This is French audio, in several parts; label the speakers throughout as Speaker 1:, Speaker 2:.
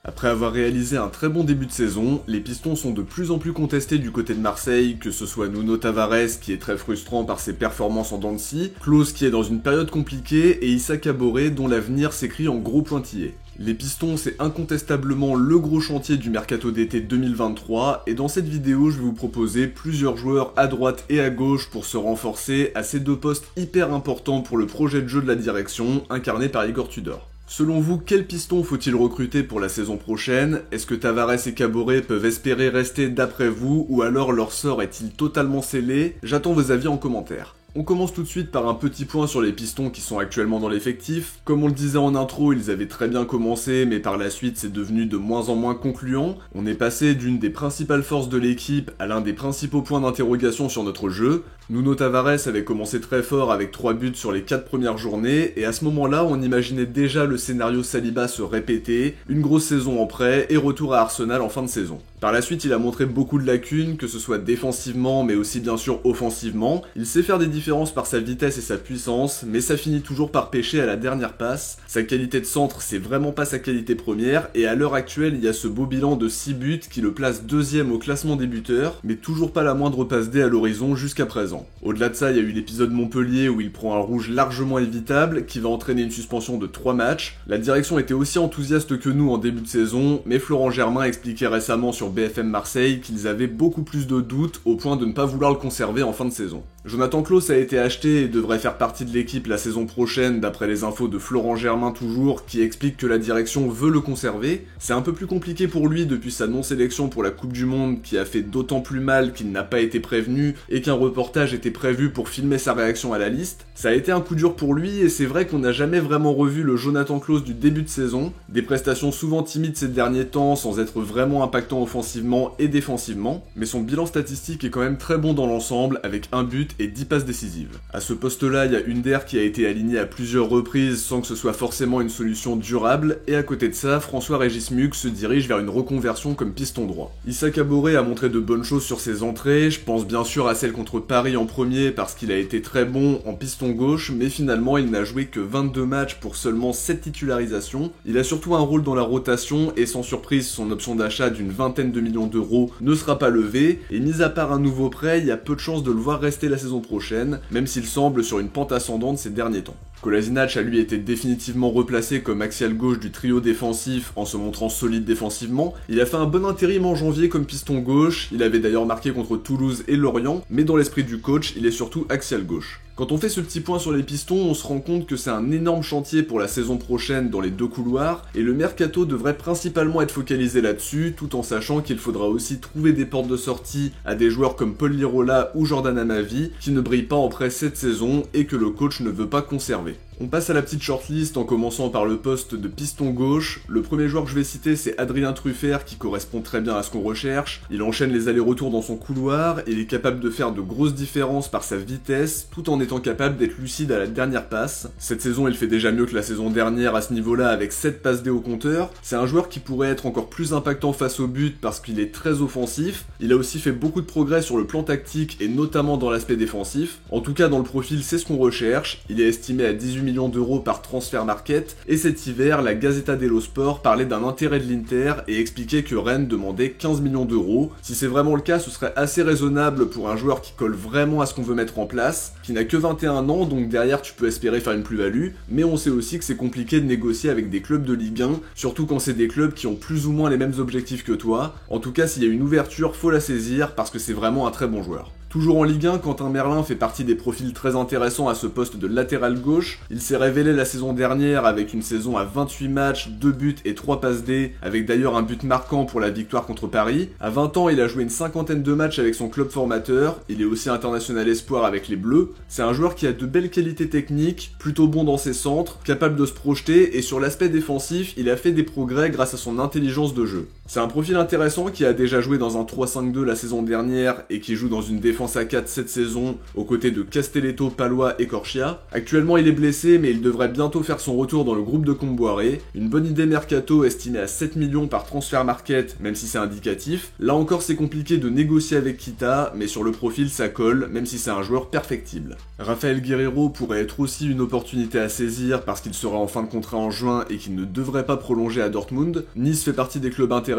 Speaker 1: Après avoir réalisé un très bon début de saison, les Pistons sont de plus en plus contestés du côté de Marseille, que ce soit Nuno Tavares qui est très frustrant par ses performances en dents de scie, Klose qui est dans une période compliquée et Issa Kabore dont l'avenir s'écrit en gros pointillés. Les Pistons, c'est incontestablement le gros chantier du mercato d'été 2023, et dans cette vidéo, je vais vous proposer plusieurs joueurs à droite et à gauche pour se renforcer à ces deux postes hyper importants pour le projet de jeu de la direction, incarné par Igor Tudor. Selon vous, quel piston faut-il recruter pour la saison prochaine? Est-ce que Tavares et Kabore peuvent espérer rester d'après vous, ou alors leur sort est-il totalement scellé? J'attends vos avis en commentaire. On commence tout de suite par un petit point sur les Pistons qui sont actuellement dans l'effectif. Comme on le disait en intro, ils avaient très bien commencé, mais par la suite c'est devenu de moins en moins concluant. On est passé d'une des principales forces de l'équipe à l'un des principaux points d'interrogation sur notre jeu. Nuno Tavares avait commencé très fort avec 3 buts sur les 4 premières journées, et à ce moment-là, on imaginait déjà le scénario Saliba se répéter, une grosse saison en prêt et retour à Arsenal en fin de saison. Par la suite, il a montré beaucoup de lacunes, que ce soit défensivement, mais aussi bien sûr offensivement. Il sait faire des différences par sa vitesse et sa puissance, mais ça finit toujours par pêcher à la dernière passe. Sa qualité de centre, c'est vraiment pas sa qualité première, et à l'heure actuelle, il y a ce beau bilan de 6 buts qui le place 2ème au classement des buteurs, mais toujours pas la moindre passe D à l'horizon jusqu'à présent. Au-delà de ça, il y a eu l'épisode Montpellier où il prend un rouge largement évitable, qui va entraîner une suspension de 3 matchs. La direction était aussi enthousiaste que nous en début de saison, mais Florent Germain expliquait récemment sur BFM Marseille qu'ils avaient beaucoup plus de doutes au point de ne pas vouloir le conserver en fin de saison. Jonathan Klose a été acheté et devrait faire partie de l'équipe la saison prochaine d'après les infos de Florent Germain toujours, qui explique que la direction veut le conserver. C'est un peu plus compliqué pour lui depuis sa non-sélection pour la Coupe du Monde qui a fait d'autant plus mal qu'il n'a pas été prévenu et qu'un reportage était prévu pour filmer sa réaction à la liste. Ça a été un coup dur pour lui et c'est vrai qu'on n'a jamais vraiment revu le Jonathan Klose du début de saison, des prestations souvent timides ces derniers temps sans être vraiment impactant offensivement et défensivement, mais son bilan statistique est quand même très bon dans l'ensemble avec 1 but et 10 passes décisives. À ce poste-là, il y a Under qui a été aligné à plusieurs reprises sans que ce soit forcément une solution durable, et à côté de ça, François-Régis Muggs se dirige vers une reconversion comme piston droit. Issa Kabore a montré de bonnes choses sur ses entrées, je pense bien sûr à celle contre Paris en premier parce qu'il a été très bon en piston gauche, mais finalement il n'a joué que 22 matchs pour seulement 7 titularisations. Il a surtout un rôle dans la rotation et sans surprise son option d'achat d'une vingtaine de millions d'euros ne sera pas levée, et mis à part un nouveau prêt, il y a peu de chances de le voir rester la saison prochaine, même s'il semble sur une pente ascendante ces derniers temps. Kolasinac a lui été définitivement replacé comme axial gauche du trio défensif en se montrant solide défensivement. Il a fait un bon intérim en janvier comme piston gauche, il avait d'ailleurs marqué contre Toulouse et Lorient, mais dans l'esprit du coach, il est surtout axial gauche. Quand on fait ce petit point sur les Pistons, on se rend compte que c'est un énorme chantier pour la saison prochaine dans les deux couloirs, et le mercato devrait principalement être focalisé là-dessus, tout en sachant qu'il faudra aussi trouver des portes de sortie à des joueurs comme Paul Lirola ou Jordan Amavi, qui ne brillent pas en prêt cette saison et que le coach ne veut pas conserver. On passe à la petite shortlist en commençant par le poste de piston gauche. Le premier joueur que je vais citer, c'est Adrien Truffert qui correspond très bien à ce qu'on recherche. Il enchaîne les allers-retours dans son couloir, il est capable de faire de grosses différences par sa vitesse tout en étant capable d'être lucide à la dernière passe. Cette saison, il fait déjà mieux que la saison dernière à ce niveau-là avec 7 passes D au compteur. C'est un joueur qui pourrait être encore plus impactant face au but parce qu'il est très offensif. Il a aussi fait beaucoup de progrès sur le plan tactique et notamment dans l'aspect défensif. En tout cas, dans le profil, c'est ce qu'on recherche. Il est estimé à 18 millions d'euros par transfert market, et cet hiver, la Gazzetta dello Sport parlait d'un intérêt de l'Inter et expliquait que Rennes demandait 15 millions d'euros. Si c'est vraiment le cas, ce serait assez raisonnable pour un joueur qui colle vraiment à ce qu'on veut mettre en place, qui n'a que 21 ans, donc derrière tu peux espérer faire une plus-value, mais on sait aussi que c'est compliqué de négocier avec des clubs de Ligue 1, surtout quand c'est des clubs qui ont plus ou moins les mêmes objectifs que toi. En tout cas, s'il y a une ouverture, faut la saisir parce que c'est vraiment un très bon joueur. Toujours en Ligue 1, Quentin Merlin fait partie des profils très intéressants à ce poste de latéral gauche. Il s'est révélé la saison dernière avec une saison à 28 matchs, 2 buts et 3 passes D, avec d'ailleurs un but marquant pour la victoire contre Paris. À 20 ans, il a joué une cinquantaine de matchs avec son club formateur, il est aussi international espoir avec les Bleus. C'est un joueur qui a de belles qualités techniques, plutôt bon dans ses centres, capable de se projeter, et sur l'aspect défensif, il a fait des progrès grâce à son intelligence de jeu. C'est un profil intéressant qui a déjà joué dans un 3-5-2 la saison dernière et qui joue dans une défense à 4 cette saison aux côtés de Castelletto, Palois et Corchia. Actuellement il est blessé mais il devrait bientôt faire son retour dans le groupe de Comboiré. Une bonne idée mercato estimée à 7 millions par transfert market même si c'est indicatif. Là encore c'est compliqué de négocier avec Kita mais sur le profil ça colle même si c'est un joueur perfectible. Rafael Guerreiro pourrait être aussi une opportunité à saisir parce qu'il sera en fin de contrat en juin et qu'il ne devrait pas prolonger à Dortmund. Nice fait partie des clubs intéressés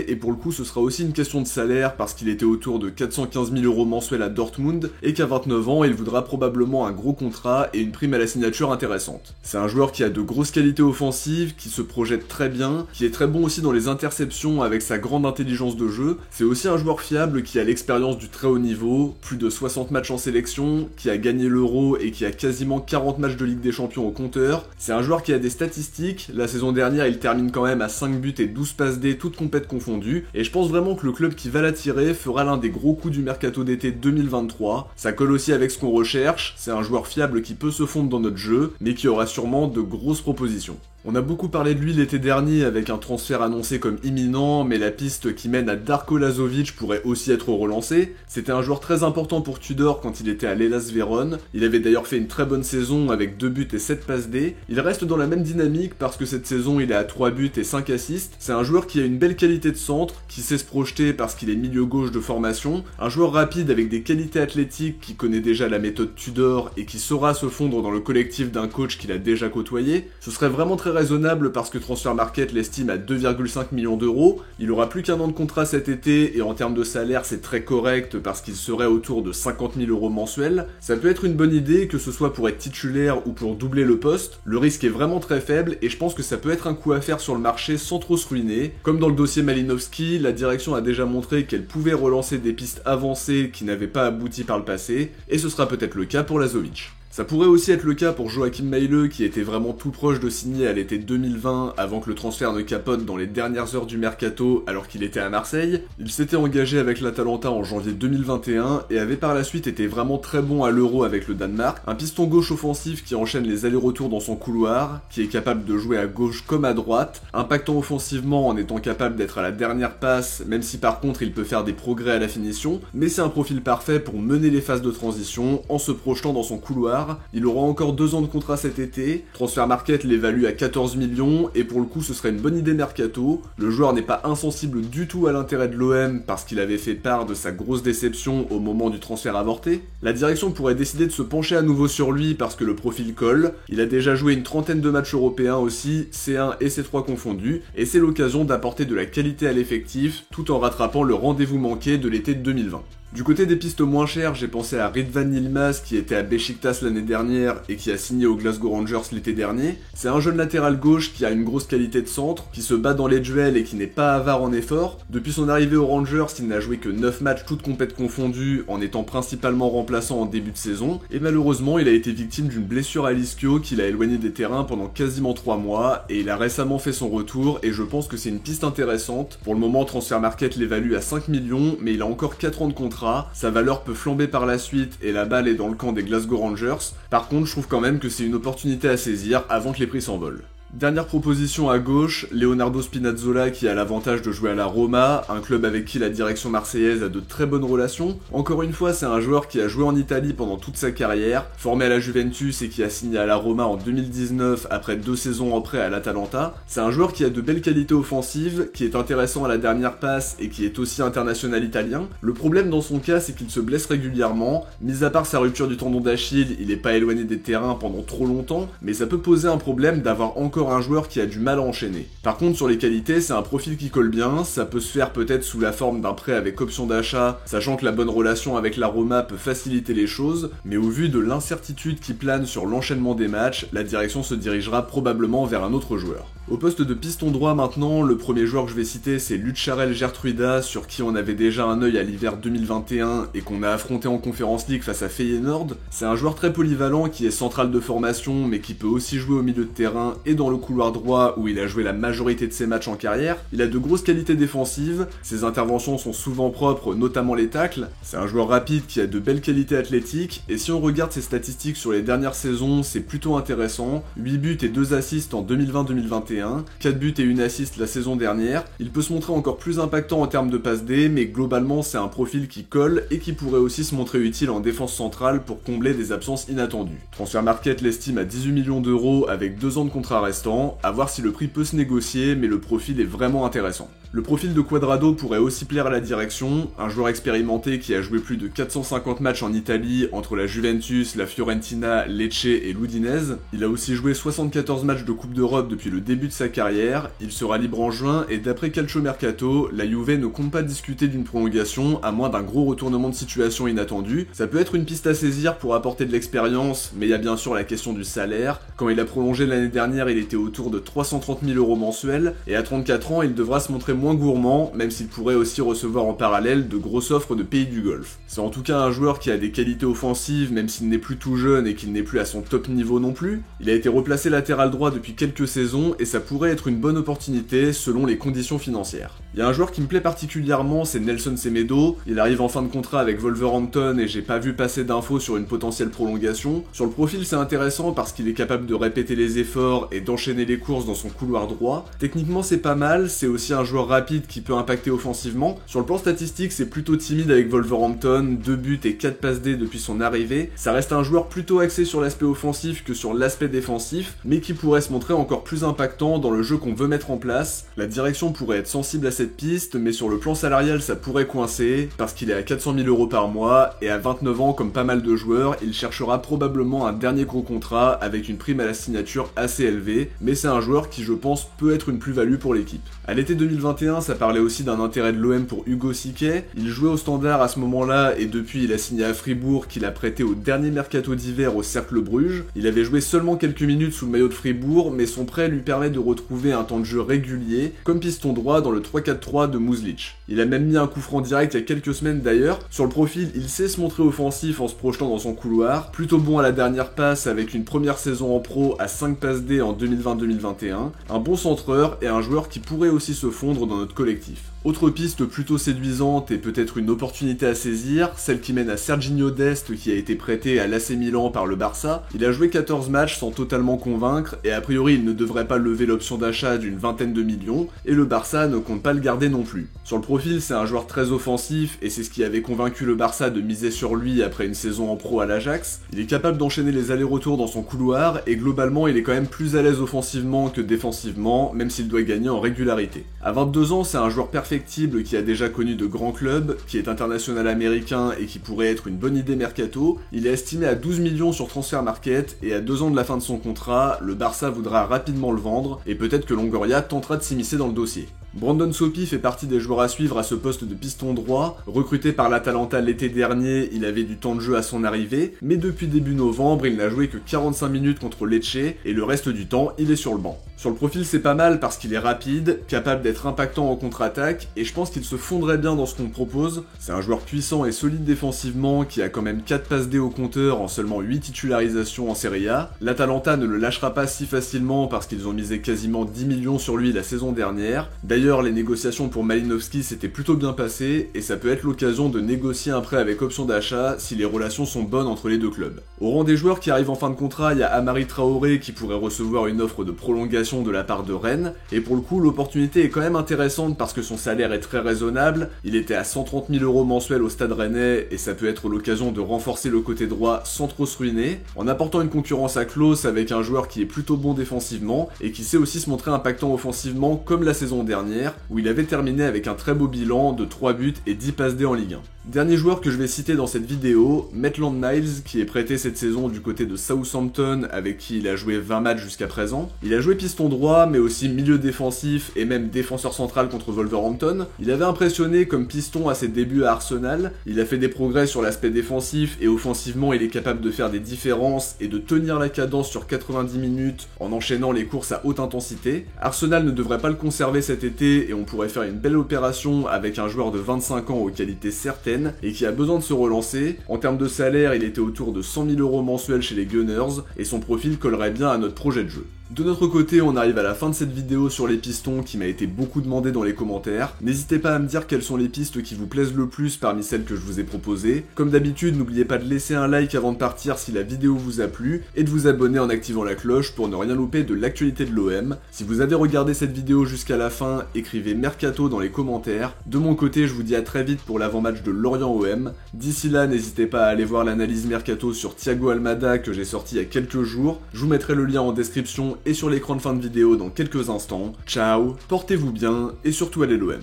Speaker 1: et pour le coup ce sera aussi une question de salaire parce qu'il était autour de 415 000 € mensuels à Dortmund et qu'à 29 ans il voudra probablement un gros contrat et une prime à la signature intéressante. C'est un joueur qui a de grosses qualités offensives, qui se projette très bien, qui est très bon aussi dans les interceptions avec sa grande intelligence de jeu. C'est aussi un joueur fiable qui a l'expérience du très haut niveau, plus de 60 matchs en sélection, qui a gagné l'Euro et qui a quasiment 40 matchs de Ligue des Champions au compteur. C'est un joueur qui a des statistiques, la saison dernière il termine quand même à 5 buts et 12 passes D toutes compètes confondues, et je pense vraiment que le club qui va l'attirer fera l'un des gros coups du mercato d'été 2023. Ça colle aussi avec ce qu'on recherche, c'est un joueur fiable qui peut se fondre dans notre jeu, mais qui aura sûrement de grosses propositions. On a beaucoup parlé de lui l'été dernier avec un transfert annoncé comme imminent, mais la piste qui mène à Darko Lazovic pourrait aussi être relancée. C'était un joueur très important pour Tudor quand il était à l'Hellas Vérone. Il avait d'ailleurs fait une très bonne saison avec 2 buts et 7 passes D. Il reste dans la même dynamique parce que cette saison il est à 3 buts et 5 assists. C'est un joueur qui a une belle qualité de centre, qui sait se projeter parce qu'il est milieu gauche de formation. Un joueur rapide avec des qualités athlétiques qui connaît déjà la méthode Tudor et qui saura se fondre dans le collectif d'un coach qu'il a déjà côtoyé. Ce serait vraiment très raisonnable parce que Transfer Market l'estime à 2,5 millions d'euros. Il aura plus qu'un an de contrat cet été et en termes de salaire c'est très correct parce qu'il serait autour de 50 000 € mensuels. Ça peut être une bonne idée que ce soit pour être titulaire ou pour doubler le poste. Le risque est vraiment très faible et je pense que ça peut être un coup à faire sur le marché sans trop se ruiner. Comme dans le dossier Malinowski, la direction a déjà montré qu'elle pouvait relancer des pistes avancées qui n'avaient pas abouti par le passé et ce sera peut-être le cas pour Lazovic. Ça pourrait aussi être le cas pour Joachim Meile qui était vraiment tout proche de signer à l'été 2020 avant que le transfert ne capote dans les dernières heures du mercato alors qu'il était à Marseille. Il s'était engagé avec l'Atalanta en janvier 2021 et avait par la suite été vraiment très bon à l'Euro avec le Danemark. Un piston gauche offensif qui enchaîne les allers-retours dans son couloir, qui est capable de jouer à gauche comme à droite, impactant offensivement en étant capable d'être à la dernière passe même si par contre il peut faire des progrès à la finition, mais c'est un profil parfait pour mener les phases de transition en se projetant dans son couloir. Il aura encore 2 ans de contrat cet été, Transfer Market l'évalue à 14 millions et pour le coup ce serait une bonne idée mercato. Le joueur n'est pas insensible du tout à l'intérêt de l'OM parce qu'il avait fait part de sa grosse déception au moment du transfert avorté. La direction pourrait décider de se pencher à nouveau sur lui parce que le profil colle. Il a déjà joué une trentaine de matchs européens aussi, C1 et C3 confondus, et c'est l'occasion d'apporter de la qualité à l'effectif tout en rattrapant le rendez-vous manqué de l'été de 2020. Du côté des pistes moins chères, j'ai pensé à Ridvan Yilmaz qui était à Beşiktaş l'année dernière et qui a signé aux Glasgow Rangers l'été dernier. C'est un jeune latéral gauche qui a une grosse qualité de centre, qui se bat dans les duels et qui n'est pas avare en efforts. Depuis son arrivée aux Rangers, il n'a joué que 9 matchs toutes compètes confondues en étant principalement remplaçant en début de saison et malheureusement il a été victime d'une blessure à l'ischio qui l'a éloigné des terrains pendant quasiment 3 mois et il a récemment fait son retour et je pense que c'est une piste intéressante. Pour le moment Transfer Market l'évalue à 5 millions mais il a encore 4 ans de contrat. Sa valeur peut flamber par la suite et la balle est dans le camp des Glasgow Rangers. Par contre, je trouve quand même que c'est une opportunité à saisir avant que les prix s'envolent. Dernière proposition à gauche, Leonardo Spinazzola qui a l'avantage de jouer à la Roma, un club avec qui la direction marseillaise a de très bonnes relations. Encore une fois, c'est un joueur qui a joué en Italie pendant toute sa carrière, formé à la Juventus et qui a signé à la Roma en 2019 après 2 saisons après à l'Atalanta. C'est un joueur qui a de belles qualités offensives, qui est intéressant à la dernière passe et qui est aussi international italien. Le problème dans son cas, c'est qu'il se blesse régulièrement. Mis à part sa rupture du tendon d'Achille, il n'est pas éloigné des terrains pendant trop longtemps, mais ça peut poser un problème d'avoir encore un joueur qui a du mal à enchaîner. Par contre sur les qualités, c'est un profil qui colle bien, ça peut se faire peut-être sous la forme d'un prêt avec option d'achat, sachant que la bonne relation avec la Roma peut faciliter les choses, mais au vu de l'incertitude qui plane sur l'enchaînement des matchs, la direction se dirigera probablement vers un autre joueur. Au poste de piston droit maintenant, le premier joueur que je vais citer c'est Lucharel Gertruida, sur qui on avait déjà un œil à l'hiver 2021 et qu'on a affronté en Conference League face à Feyenoord. C'est un joueur très polyvalent qui est central de formation mais qui peut aussi jouer au milieu de terrain et dans dans le couloir droit où il a joué la majorité de ses matchs en carrière, il a de grosses qualités défensives, ses interventions sont souvent propres, notamment les tacles, c'est un joueur rapide qui a de belles qualités athlétiques, et si on regarde ses statistiques sur les dernières saisons, c'est plutôt intéressant, 8 buts et 2 assists en 2020-2021, 4 buts et 1 assist la saison dernière, il peut se montrer encore plus impactant en termes de passe D, mais globalement c'est un profil qui colle et qui pourrait aussi se montrer utile en défense centrale pour combler des absences inattendues. Transfermarkt l'estime à 18 millions d'euros avec 2 ans de contrat restant, à voir si le prix peut se négocier, mais le profil est vraiment intéressant. Le profil de Cuadrado pourrait aussi plaire à la direction, un joueur expérimenté qui a joué plus de 450 matchs en Italie entre la Juventus, la Fiorentina, Lecce et l'Udinese. Il a aussi joué 74 matchs de Coupe d'Europe depuis le début de sa carrière, il sera libre en juin et d'après Calciomercato, la Juve ne compte pas discuter d'une prolongation à moins d'un gros retournement de situation inattendu. Ça peut être une piste à saisir pour apporter de l'expérience, mais il y a bien sûr la question du salaire. Quand il a prolongé l'année dernière, il était autour de 330 000 euros mensuels, et à 34 ans, il devra se montrer moins gourmand, même s'il pourrait aussi recevoir en parallèle de grosses offres de pays du Golfe. C'est en tout cas un joueur qui a des qualités offensives, même s'il n'est plus tout jeune et qu'il n'est plus à son top niveau non plus. Il a été replacé latéral droit depuis quelques saisons, et ça pourrait être une bonne opportunité selon les conditions financières. Il y a un joueur qui me plaît particulièrement, c'est Nelson Semedo. Il arrive en fin de contrat avec Wolverhampton et j'ai pas vu passer d'infos sur une potentielle prolongation. Sur le profil, c'est intéressant parce qu'il est capable de répéter les efforts et d'enchaîner les courses dans son couloir droit. Techniquement, c'est pas mal, c'est aussi un joueur rapide qui peut impacter offensivement. Sur le plan statistique, c'est plutôt timide avec Wolverhampton, 2 buts et 4 passes D depuis son arrivée. Ça reste un joueur plutôt axé sur l'aspect offensif que sur l'aspect défensif, mais qui pourrait se montrer encore plus impactant dans le jeu qu'on veut mettre en place. La direction pourrait être sensible à cette piste, mais sur le plan salarial, ça pourrait coincer, parce qu'il est à 400 000 euros par mois, et à 29 ans, comme pas mal de joueurs, il cherchera probablement un dernier gros contrat avec une prime à la signature assez élevée, mais c'est un joueur qui, je pense, peut être une plus-value pour l'équipe. À l'été 2021, ça parlait aussi d'un intérêt de l'OM pour Hugo Siquet. Il jouait au Standard à ce moment-là, et depuis il a signé à Fribourg, qu'il a prêté au dernier mercato d'hiver au Cercle Bruges. Il avait joué seulement quelques minutes sous le maillot de Fribourg, mais son prêt lui permet de retrouver un temps de jeu régulier, comme piston droit dans le 3-4-3 de Mužlić. Il a même mis un coup franc direct il y a quelques semaines d'ailleurs. Sur le profil, il sait se montrer offensif en se projetant dans son couloir, plutôt bon à la dernière passe avec une première saison en pro à 5 passes D en 2020-2021, un bon centreur et un joueur qui pourrait aussi se fondre dans notre collectif. Autre piste plutôt séduisante et peut-être une opportunité à saisir, celle qui mène à Serginho Dest qui a été prêté à l'AC Milan par le Barça. Il a joué 14 matchs sans totalement convaincre et a priori il ne devrait pas lever l'option d'achat d'une vingtaine de millions et le Barça ne compte pas le garder non plus. Sur le profil, c'est un joueur très offensif et c'est ce qui avait convaincu le Barça de miser sur lui après une saison en pro à l'Ajax. Il est capable d'enchaîner les allers-retours dans son couloir et globalement il est quand même plus à l'aise offensivement que défensivement, même s'il doit gagner en régularité. À 22 ans, c'est un joueur perfectible qui a déjà connu de grands clubs, qui est international américain et qui pourrait être une bonne idée mercato. Il est estimé à 12 millions sur Transfermarkt et à 2 ans de la fin de son contrat, le Barça voudra rapidement le vendre et peut-être que Longoria tentera de s'immiscer dans le dossier. Brandon Sopi fait partie des joueurs à suivre à ce poste de piston droit. Recruté par l'Atalanta l'été dernier, il avait du temps de jeu à son arrivée, mais depuis début novembre, il n'a joué que 45 minutes contre Lecce, et le reste du temps, il est sur le banc. Sur le profil, c'est pas mal parce qu'il est rapide, capable d'être impactant en contre-attaque, et je pense qu'il se fondrait bien dans ce qu'on propose. C'est un joueur puissant et solide défensivement, qui a quand même 4 passes D au compteur en seulement 8 titularisations en Serie A. L'Atalanta ne le lâchera pas si facilement parce qu'ils ont misé quasiment 10 millions sur lui la saison dernière. D'ailleurs, les négociations pour Malinowski s'étaient plutôt bien passées et ça peut être l'occasion de négocier un prêt avec option d'achat si les relations sont bonnes entre les deux clubs. Au rang des joueurs qui arrivent en fin de contrat, il y a Amari Traoré qui pourrait recevoir une offre de prolongation de la part de Rennes et pour le coup l'opportunité est quand même intéressante parce que son salaire est très raisonnable, il était à 130 000 euros mensuels au Stade Rennais et ça peut être l'occasion de renforcer le côté droit sans trop se ruiner, en apportant une concurrence à Klose avec un joueur qui est plutôt bon défensivement et qui sait aussi se montrer impactant offensivement comme la saison dernière où il avait terminé avec un très beau bilan de 3 buts et 10 passes D en Ligue 1. Dernier joueur que je vais citer dans cette vidéo, Maitland-Niles, qui est prêté cette saison du côté de Southampton avec qui il a joué 20 matchs jusqu'à présent. Il a joué piston droit mais aussi milieu défensif et même défenseur central contre Wolverhampton. Il avait impressionné comme piston à ses débuts à Arsenal, il a fait des progrès sur l'aspect défensif et offensivement il est capable de faire des différences et de tenir la cadence sur 90 minutes en enchaînant les courses à haute intensité. Arsenal ne devrait pas le conserver cet été et on pourrait faire une belle opération avec un joueur de 25 ans aux qualités certaines et qui a besoin de se relancer. En termes de salaire, il était autour de 100 000 euros mensuels chez les Gunners et son profil collerait bien à notre projet de jeu. De notre côté, on arrive à la fin de cette vidéo sur les pistons qui m'a été beaucoup demandé dans les commentaires. N'hésitez pas à me dire quelles sont les pistes qui vous plaisent le plus parmi celles que je vous ai proposées. Comme d'habitude, n'oubliez pas de laisser un like avant de partir si la vidéo vous a plu, et de vous abonner en activant la cloche pour ne rien louper de l'actualité de l'OM. Si vous avez regardé cette vidéo jusqu'à la fin, écrivez Mercato dans les commentaires. De mon côté, je vous dis à très vite pour l'avant-match de Lorient-OM. D'ici là, n'hésitez pas à aller voir l'analyse Mercato sur Thiago Almada que j'ai sorti il y a quelques jours. Je vous mettrai le lien en description et sur l'écran de fin de vidéo dans quelques instants. Ciao, portez-vous bien et surtout allez l'OM.